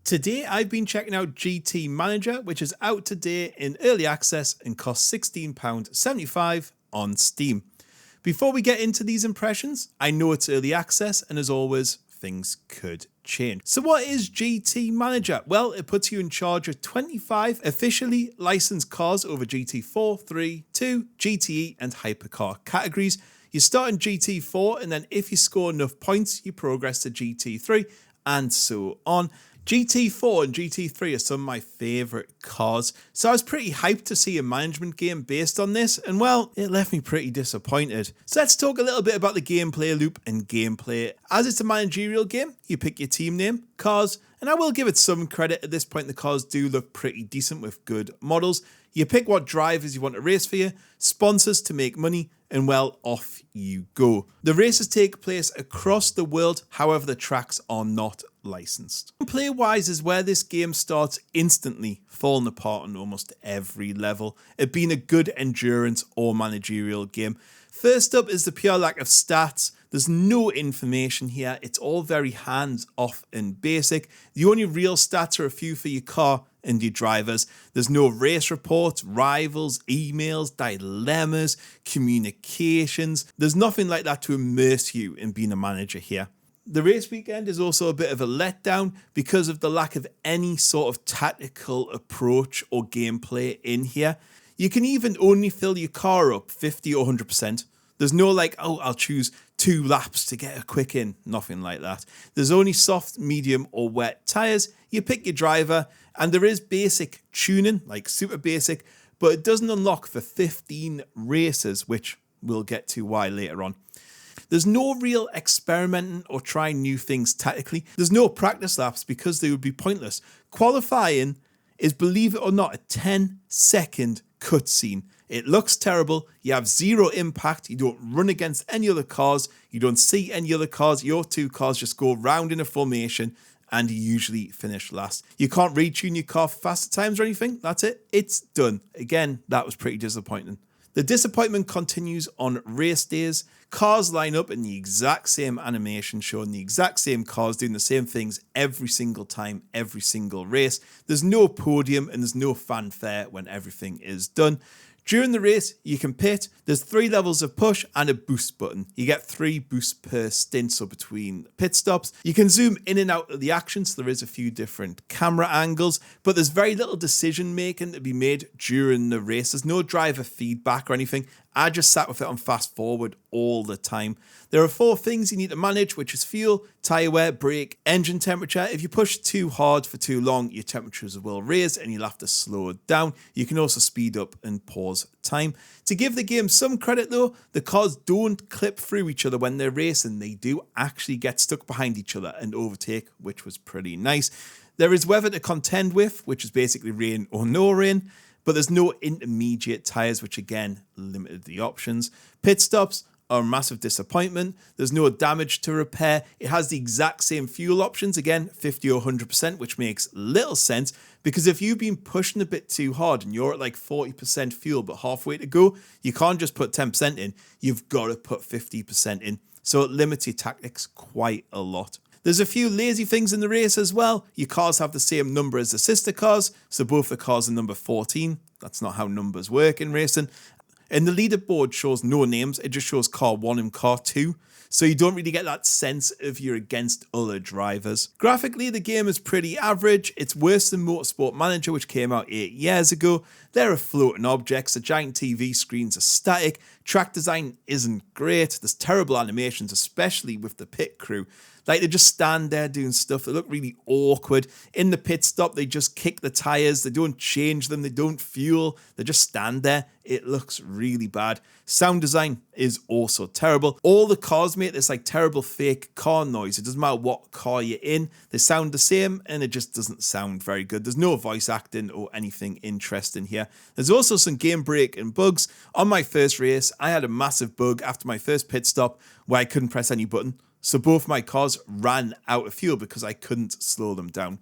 Today I've been checking out GT Manager, which is out today in early access and costs £16.75 on Steam. Before we get into these impressions, I know it's early access and as always, things could change. So what is GT Manager? Well, it puts you in charge of 25 officially licensed cars over GT4, 3, 2, GTE and hypercar categories. You start in GT4 and then if you score enough points, you progress to GT3 and so on. GT4 and GT3 are some of my favourite cars, so I was pretty hyped to see a management game based on this, and well, it left me pretty disappointed. So let's talk a little bit about the gameplay loop and gameplay. As it's a managerial game, you pick your team name, cars, and I will give it some credit at this point, the cars do look pretty decent with good models. You pick what drivers you want to race for you, sponsors to make money, and well, off you go. The races take place across the world, however the tracks are not licensed. Play wise is where this game starts instantly falling apart on almost every level, it being a good endurance or managerial game. First up is the pure lack of stats. There's no information here, it's all very hands off and basic. The only real stats are a few for your car and your drivers. There's no race reports, rivals, emails, dilemmas, communications. There's nothing like that to immerse you in being a manager here. The race weekend is also a bit of a letdown because of the lack of any sort of tactical approach or gameplay in here. You can even only fill your car up 50 or 100%. There's no like, oh, I'll choose 2 laps to get a quick in. Nothing like that. There's only soft, medium or wet tyres. You pick your driver and there is basic tuning, like super basic, but it doesn't unlock for 15 races, which we'll get to why later on. There's no real experimenting or trying new things tactically. There's no practice laps because they would be pointless. Qualifying is, believe it or not, a 10-second cutscene. It looks terrible, you have zero impact, you don't run against any other cars, you don't see any other cars, your 2 cars just go round in a formation and you usually finish last. You can't retune your car for faster times or anything, that's it, it's done. Again, that was pretty disappointing. The disappointment continues on race days. Cars line up in the exact same animation, showing the exact same cars doing the same things every single time, every single race. There's no podium and there's no fanfare when everything is done. During the race, you can pit. There's 3 levels of push and a boost button. You get 3 boosts per stint, so between pit stops. You can zoom in and out of the action, so there is a few different camera angles, but there's very little decision making to be made during the race. There's no driver feedback or anything. I just sat with it on fast forward all the time. There are 4 things you need to manage, which is fuel, tyre wear, brake, engine temperature. If you push too hard for too long, your temperatures will raise and you'll have to slow it down. You can also speed up and pause time. To give the game some credit though, the cars don't clip through each other when they're racing. They do actually get stuck behind each other and overtake, which was pretty nice. There is weather to contend with, which is basically rain or no rain. But there's no intermediate tyres, which again limited the options. Pit stops are a massive disappointment. There's no damage to repair. It has the exact same fuel options, again 50 or 100%, which makes little sense because if you've been pushing a bit too hard and you're at like 40% fuel but halfway to go, you can't just put 10% in, you've got to put 50% in. So it limits your tactics quite a lot. There's a few lazy things in the race as well. Your cars have the same number as the sister cars, so both the cars are number 14. That's not how numbers work in racing. And the leaderboard shows no names, it just shows car 1 and car 2. So you don't really get that sense of you're against other drivers. Graphically, the game is pretty average. It's worse than Motorsport Manager, which came out 8 years ago. There are floating objects, the giant TV screens are static, track design isn't great, there's terrible animations, especially with the pit crew. Like, they just stand there doing stuff that look really awkward. In the pit stop, they just kick the tyres. They don't change them. They don't fuel. They just stand there. It looks really bad. Sound design is also terrible. All the cars make this like terrible fake car noise. It doesn't matter what car you're in. They sound the same and it just doesn't sound very good. There's no voice acting or anything interesting here. There's also some game breaking bugs. On my first race, I had a massive bug after my first pit stop where I couldn't press any button. So both my cars ran out of fuel because I couldn't slow them down.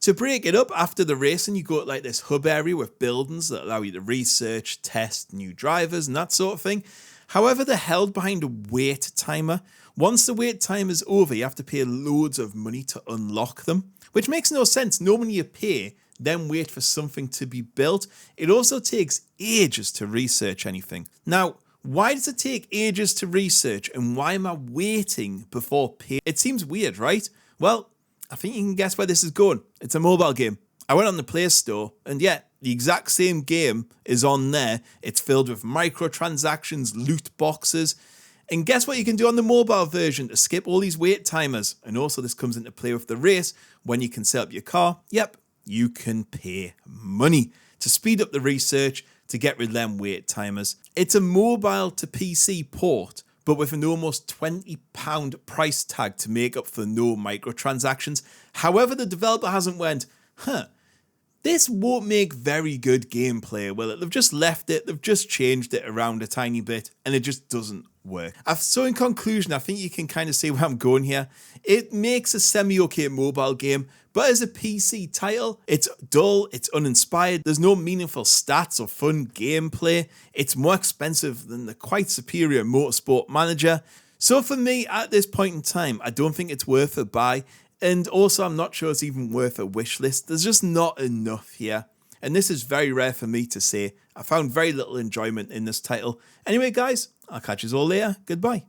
To break it up, after the racing, you go to like this hub area with buildings that allow you to research, test new drivers and that sort of thing. However, they're held behind a wait timer. Once the wait time is over, you have to pay loads of money to unlock them, which makes no sense. Normally you pay, then wait for something to be built. It also takes ages to research anything. Now, why does it take ages to research, and why am I waiting before paying? It seems weird, right? Well, I think you can guess where this is going. It's a mobile game. I went on the Play Store, and yeah, the exact same game is on there. It's filled with microtransactions, loot boxes, and guess what you can do on the mobile version to skip all these wait timers? And also this comes into play with the race. When you can set up your car, yep, you can pay money to speed up the research, to get rid of them wait timers. It's a mobile to PC port, but with an almost £20 price tag to make up for no microtransactions. However, the developer hasn't went, this won't make very good gameplay, will it? They've just left it, they've just changed it around a tiny bit, and it just doesn't work. So in conclusion, I think you can kind of see where I'm going here. It makes a semi-okay mobile game, but as a PC title, it's dull, it's uninspired, there's no meaningful stats or fun gameplay, it's more expensive than the quite superior Motorsport Manager. So for me, at this point in time, I don't think it's worth a buy, and also I'm not sure it's even worth a wish list. There's just not enough here. And this is very rare for me to say. I found very little enjoyment in this title. Anyway, guys, I'll catch you all later. Goodbye.